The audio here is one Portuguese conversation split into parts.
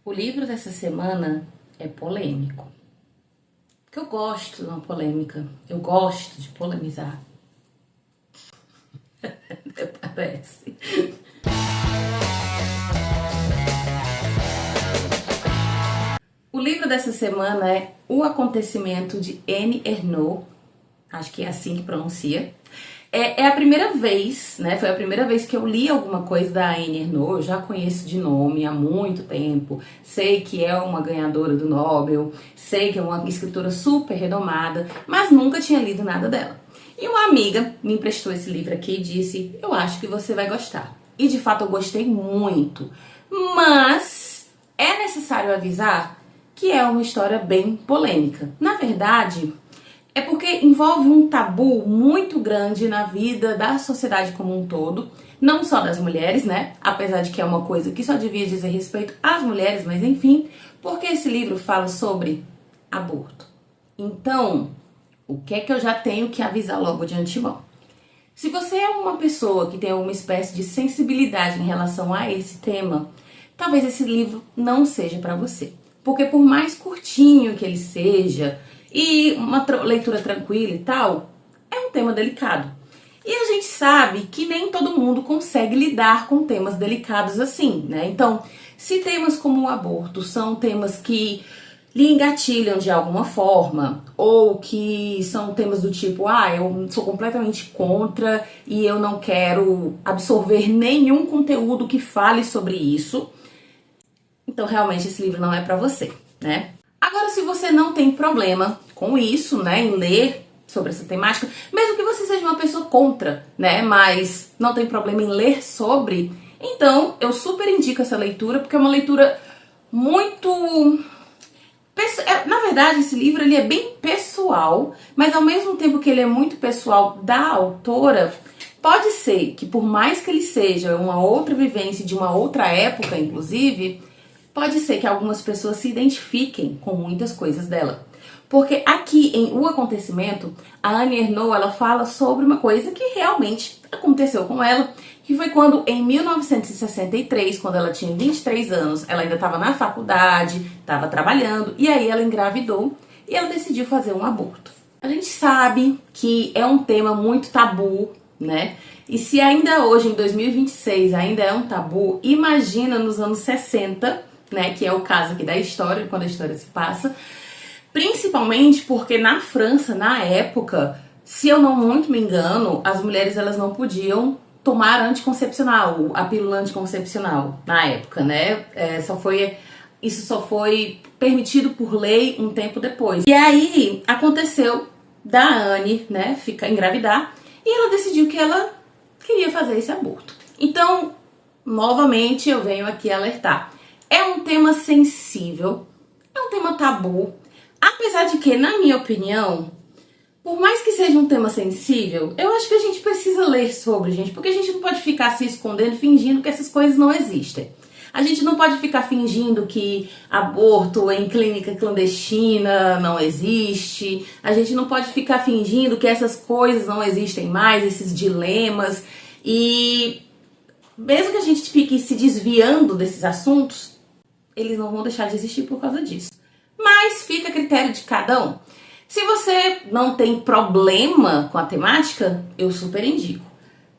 O livro dessa semana é polêmico. Porque eu gosto de uma polêmica. Eu gosto de polemizar. Parece. O livro dessa semana é O Acontecimento de Annie Ernaux. Acho que é assim que pronuncia. É a primeira vez, né? Foi a primeira vez que eu li alguma coisa da Annie Ernaux. Eu já conheço de nome há muito tempo. Sei que é uma ganhadora do Nobel. Sei que é uma escritora super renomada. Mas nunca tinha lido nada dela. E uma amiga me emprestou esse livro aqui e disse: eu acho que você vai gostar. E de fato eu gostei muito. Mas é necessário avisar que é uma história bem polêmica. Na verdade, é porque envolve um tabu muito grande na vida da sociedade como um todo, não só das mulheres, né? Apesar de que é uma coisa que só devia dizer respeito às mulheres, mas enfim, porque esse livro fala sobre aborto. Então, o que é que eu já tenho que avisar logo de antemão? Se você é uma pessoa que tem uma espécie de sensibilidade em relação a esse tema, talvez esse livro não seja para você. Porque por mais curtinho que ele seja, e uma leitura tranquila e tal, é um tema delicado. E a gente sabe que nem todo mundo consegue lidar com temas delicados assim, né? Então, se temas como o aborto são temas que lhe engatilham de alguma forma, ou que são temas do tipo, eu sou completamente contra e eu não quero absorver nenhum conteúdo que fale sobre isso, então realmente esse livro não é pra você, né? Agora, se você não tem problema com isso, né, em ler sobre essa temática, mesmo que você seja uma pessoa contra, né, mas não tem problema em ler sobre, então eu super indico essa leitura, porque é uma leitura muito... Na verdade, esse livro ele é bem pessoal, mas ao mesmo tempo que ele é muito pessoal da autora, pode ser que por mais que ele seja uma outra vivência de uma outra época, inclusive, pode ser que algumas pessoas se identifiquem com muitas coisas dela. Porque aqui em O Acontecimento, a Annie Ernaux, ela fala sobre uma coisa que realmente aconteceu com ela, que foi quando em 1963, quando ela tinha 23 anos, ela ainda estava na faculdade, estava trabalhando, e aí ela engravidou e ela decidiu fazer um aborto. A gente sabe que é um tema muito tabu, né? E se ainda hoje, em 2026, ainda é um tabu, imagina nos anos 60, né, que é o caso aqui da história, quando a história se passa, principalmente porque na França, na época, se eu não muito me engano, as mulheres elas não podiam tomar anticoncepcional, a pílula anticoncepcional na época, né, isso só foi permitido por lei um tempo depois. E aí aconteceu da Anne, né, engravidar, e ela decidiu que ela queria fazer esse aborto. Então, novamente eu venho aqui alertar. É um tema sensível, é um tema tabu, apesar de que, na minha opinião, por mais que seja um tema sensível, eu acho que a gente precisa ler sobre, gente, porque a gente não pode ficar se escondendo, fingindo que essas coisas não existem. A gente não pode ficar fingindo que aborto em clínica clandestina não existe, a gente não pode ficar fingindo que essas coisas não existem mais, esses dilemas, e mesmo que a gente fique se desviando desses assuntos, eles não vão deixar de existir por causa disso. Mas fica a critério de cada um. Se você não tem problema com a temática, eu super indico.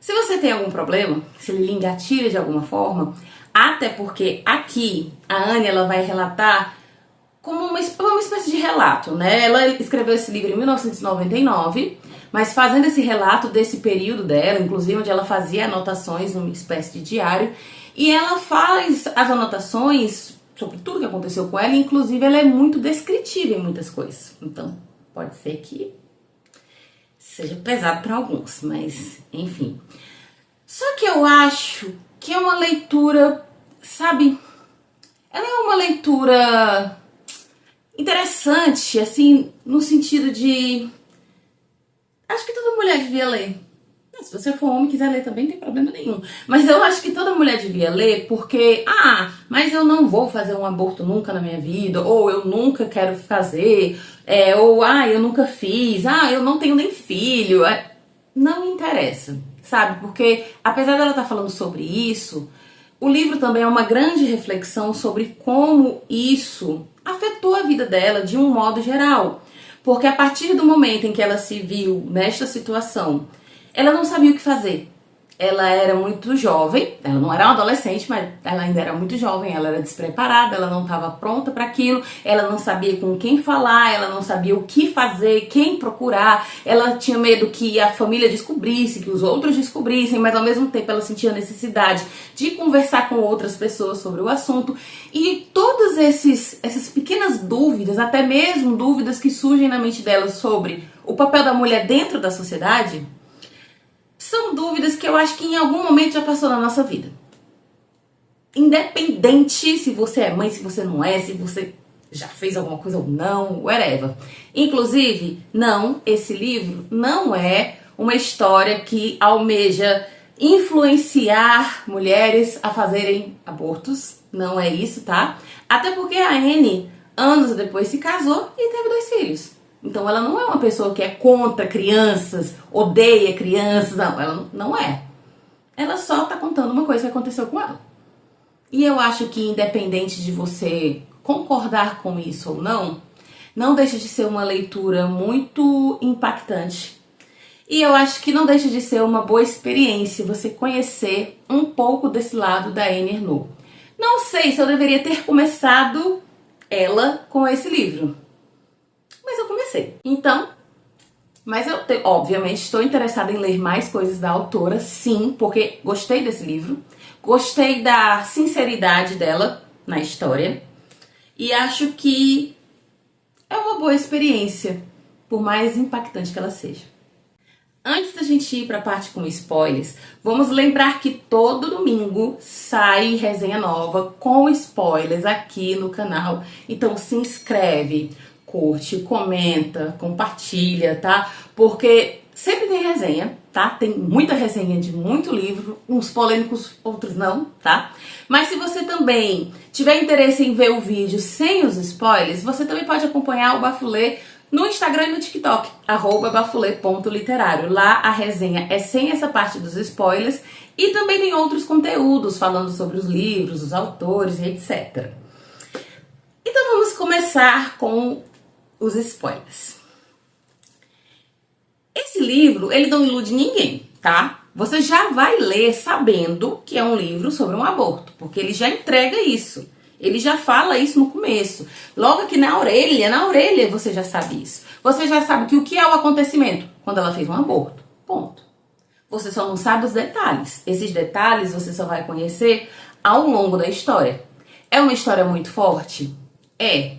Se você tem algum problema, se ele lhe engatilha de alguma forma, até porque aqui a Anne ela vai relatar como uma espécie de relato, né? Ela escreveu esse livro em 1999, mas fazendo esse relato desse período dela, inclusive onde ela fazia anotações numa espécie de diário, e ela faz as anotações sobre tudo que aconteceu com ela, e inclusive ela é muito descritiva em muitas coisas. Então, pode ser que seja pesado para alguns, mas enfim. Só que eu acho que é uma leitura, sabe? Ela é uma leitura interessante, assim, no sentido de... acho que toda mulher devia ler. Se você for homem e quiser ler também, não tem problema nenhum. Mas eu acho que toda mulher devia ler porque, mas eu não vou fazer um aborto nunca na minha vida, ou eu nunca quero fazer, eu nunca fiz, eu não tenho nem filho. Não interessa, sabe? Porque apesar dela estar falando sobre isso, O livro também é uma grande reflexão sobre como isso afetou a vida dela de um modo geral. Porque a partir do momento em que ela se viu nesta situação, ela não sabia o que fazer. Ela era muito jovem, ela não era uma adolescente, mas ela ainda era muito jovem, ela era despreparada, ela não estava pronta para aquilo, ela não sabia com quem falar, ela não sabia o que fazer, quem procurar, ela tinha medo que a família descobrisse, que os outros descobrissem, mas ao mesmo tempo ela sentia a necessidade de conversar com outras pessoas sobre o assunto. E todas essas pequenas dúvidas, até mesmo dúvidas que surgem na mente dela sobre o papel da mulher dentro da sociedade, são dúvidas que eu acho que em algum momento já passou na nossa vida. Independente se você é mãe, se você não é, se você já fez alguma coisa ou não, whatever. Inclusive, não, esse livro não é uma história que almeja influenciar mulheres a fazerem abortos. Não é isso, tá? Até porque a Anne, anos depois, se casou e teve 2 filhos. Então ela não é uma pessoa que é contra crianças, odeia crianças, não, ela não é. Ela só tá contando uma coisa que aconteceu com ela. E eu acho que independente de você concordar com isso ou não, não deixa de ser uma leitura muito impactante. E eu acho que não deixa de ser uma boa experiência você conhecer um pouco desse lado da Anne Ernaux. Não sei se eu deveria ter começado ela com esse livro. Mas eu comecei. Então, mas eu obviamente estou interessada em ler mais coisas da autora, sim, porque gostei desse livro, gostei da sinceridade dela na história e acho que é uma boa experiência, por mais impactante que ela seja. Antes da gente ir para a parte com spoilers, vamos lembrar que todo domingo sai resenha nova com spoilers aqui no canal, então se inscreve, curte, comenta, compartilha, tá? Porque sempre tem resenha, tá? Tem muita resenha de muito livro, uns polêmicos, outros não, tá? Mas se você também tiver interesse em ver o vídeo sem os spoilers, você também pode acompanhar o Bafulê no Instagram e no TikTok, @bafulê.literário. Lá a resenha é sem essa parte dos spoilers e também tem outros conteúdos falando sobre os livros, os autores, etc. Então vamos começar com os spoilers. Esse livro, ele não ilude ninguém, tá? Você já vai ler sabendo que é um livro sobre um aborto, porque ele já entrega isso. Ele já fala isso no começo. Logo aqui na orelha você já sabe isso. Você já sabe que o que é o acontecimento? Quando ela fez um aborto. Ponto. Você só não sabe os detalhes. Esses detalhes você só vai conhecer ao longo da história. É uma história muito forte? É.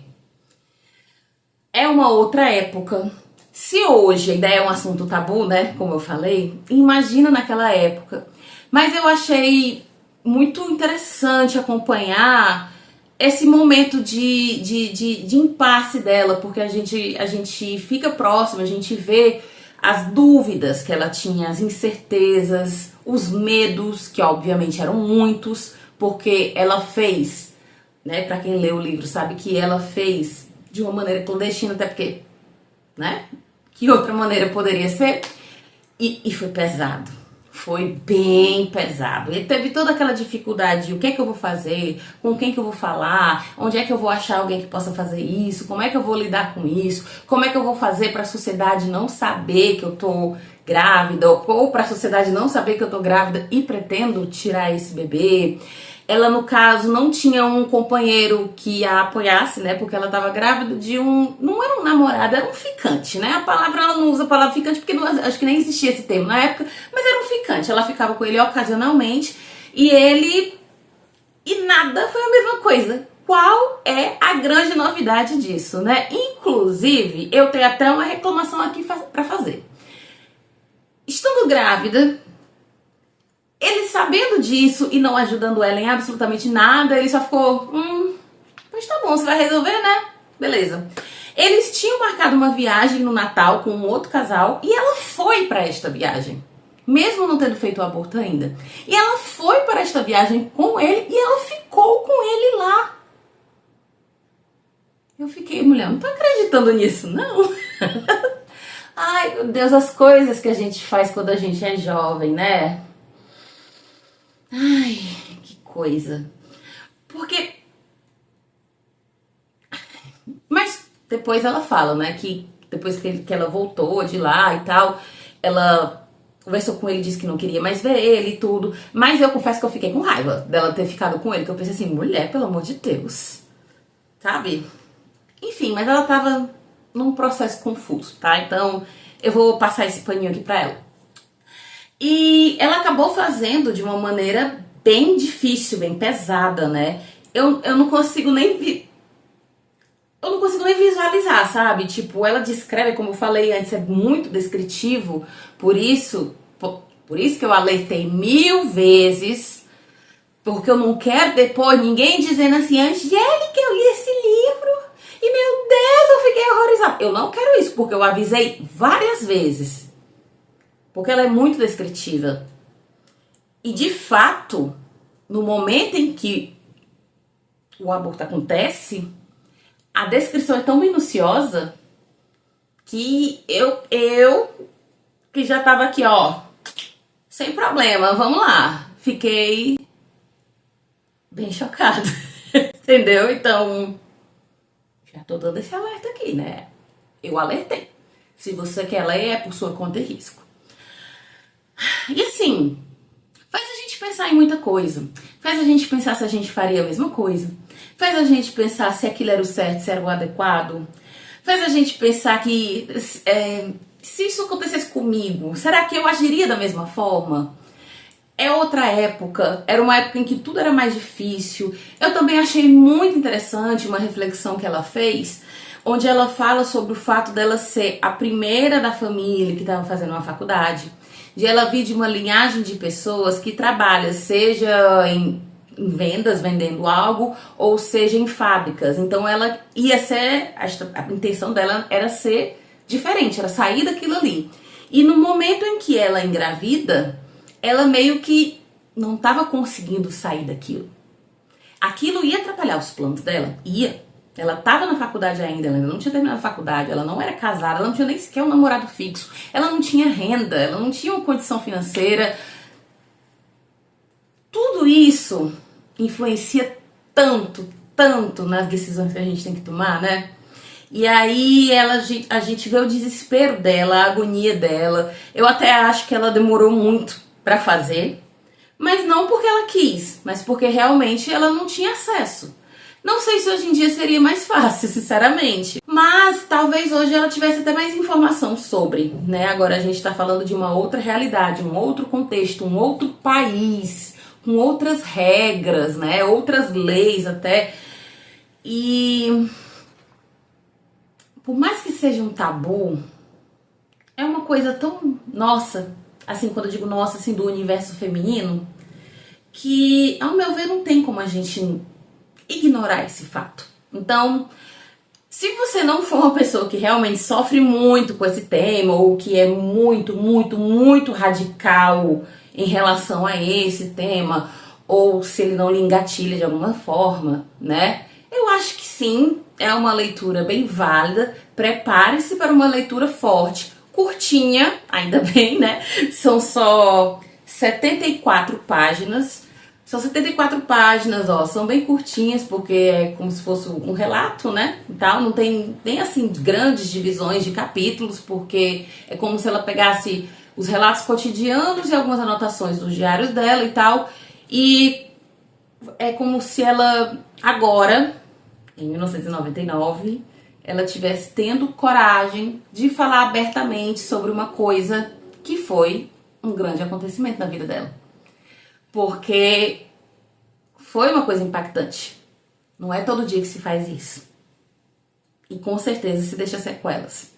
É uma outra época. Se hoje ainda é um assunto tabu, né? Como eu falei, imagina naquela época. Mas eu achei muito interessante acompanhar esse momento de impasse dela, porque a gente fica próximo, a gente vê as dúvidas que ela tinha, as incertezas, os medos, que obviamente eram muitos, porque ela fez, né? Pra quem lê o livro sabe que ela fez de uma maneira clandestina, até porque, né? Que outra maneira poderia ser? E foi pesado. Foi bem pesado. Ele teve toda aquela dificuldade, o que é que eu vou fazer, com quem que eu vou falar, onde é que eu vou achar alguém que possa fazer isso, como é que eu vou lidar com isso, como é que eu vou fazer para a sociedade não saber que eu tô grávida, ou para a sociedade não saber que eu tô grávida e pretendo tirar esse bebê. Ela, no caso, não tinha um companheiro que a apoiasse, né? Porque ela estava grávida de um... Não era um namorado, era um ficante, né? A palavra, ela não usa a palavra ficante porque não, acho que nem existia esse termo na época. Mas era um ficante. Ela ficava com ele ocasionalmente. E ele... E nada foi a mesma coisa. Qual é a grande novidade disso, né? Inclusive, eu tenho até uma reclamação aqui pra fazer. Estando grávida... Ele sabendo disso e não ajudando ela em absolutamente nada, ele só ficou, pois tá bom, você vai resolver, né? Beleza. Eles tinham marcado uma viagem no Natal com um outro casal e ela foi para esta viagem, mesmo não tendo feito o aborto ainda. E ela foi para esta viagem com ele e ela ficou com ele lá. Eu fiquei, mulher, não tô acreditando nisso, não. Ai, meu Deus, as coisas que a gente faz quando a gente é jovem, né? Ai, que coisa. Porque... Mas depois ela fala, né, que depois que ela voltou de lá e tal, ela conversou com ele, disse que não queria mais ver ele e tudo. Mas eu confesso que eu fiquei com raiva dela ter ficado com ele, que eu pensei assim, mulher, pelo amor de Deus, sabe? Enfim, mas ela tava num processo confuso, tá? Então eu vou passar esse paninho aqui pra ela. E ela acabou fazendo de uma maneira bem difícil, bem pesada, né? Eu não consigo nem eu não consigo nem visualizar, sabe? Tipo, ela descreve, como eu falei antes, é muito descritivo, por isso que eu alertei 1000 vezes, porque eu não quero depois ninguém dizendo assim, Angélica, eu li esse livro e meu Deus, eu fiquei horrorizada. Eu não quero isso, porque eu avisei várias vezes, porque ela é muito descritiva. E de fato, no momento em que o aborto acontece, a descrição é tão minuciosa que eu que já tava aqui, ó, sem problema, vamos lá. Fiquei bem chocada, entendeu? Então, já tô dando esse alerta aqui, né? Eu alertei. Se você quer ler, é por sua conta e risco. E assim, faz a gente pensar em muita coisa. Faz a gente pensar se a gente faria a mesma coisa. Faz a gente pensar se aquilo era o certo, se era o adequado. Faz a gente pensar que se isso acontecesse comigo, será que eu agiria da mesma forma? É outra época, era uma época em que tudo era mais difícil. Eu também achei muito interessante uma reflexão que ela fez, onde ela fala sobre o fato dela ser a primeira da família que estava fazendo uma faculdade, de ela vir de uma linhagem de pessoas que trabalha, seja em vendas, vendendo algo, ou seja em fábricas. Então ela ia ser, a intenção dela era ser diferente, era sair daquilo ali. E no momento em que ela engravida, ela meio que não estava conseguindo sair daquilo. Aquilo ia atrapalhar os planos dela? Ia. Ela estava na faculdade ainda, ela ainda não tinha terminado a faculdade, ela não era casada, ela não tinha nem sequer um namorado fixo, ela não tinha renda, ela não tinha uma condição financeira. Tudo isso influencia tanto nas decisões que a gente tem que tomar, né? E aí a gente vê o desespero dela, a agonia dela. Eu até acho que ela demorou muito pra fazer, mas não porque ela quis, mas porque realmente ela não tinha acesso. Não sei se hoje em dia seria mais fácil, sinceramente. Mas talvez hoje ela tivesse até mais informação sobre, né? Agora a gente tá falando de uma outra realidade, um outro contexto, um outro país, com outras regras, né? Outras leis até. E por mais que seja um tabu, é uma coisa tão nossa, assim, quando eu digo nossa, assim, do universo feminino, que, ao meu ver, não tem como a gente ignorar esse fato. Então, se você não for uma pessoa que realmente sofre muito com esse tema, ou que é muito radical em relação a esse tema, ou se ele não lhe engatilha de alguma forma, né? Eu acho que sim, é uma leitura bem válida. Prepare-se para uma leitura forte, curtinha, ainda bem, né? São só 74 páginas. São 74 páginas, ó, são bem curtinhas, porque é como se fosse um relato, né? Então, não tem nem assim grandes divisões de capítulos, porque é como se ela pegasse os relatos cotidianos e algumas anotações dos diários dela e tal. E é como se ela agora, em 1999, ela estivesse tendo coragem de falar abertamente sobre uma coisa que foi um grande acontecimento na vida dela. Porque foi uma coisa impactante. Não é todo dia que se faz isso. E com certeza se deixa sequelas.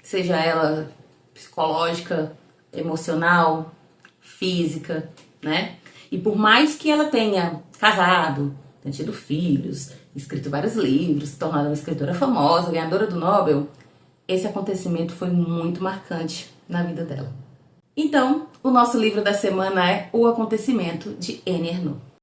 Seja ela psicológica, emocional, física, né? E por mais que ela tenha casado, tenha tido filhos, escrito vários livros, se tornado uma escritora famosa, ganhadora do Nobel, esse acontecimento foi muito marcante na vida dela. Então, o nosso livro da semana é O Acontecimento, de Annie Ernaux.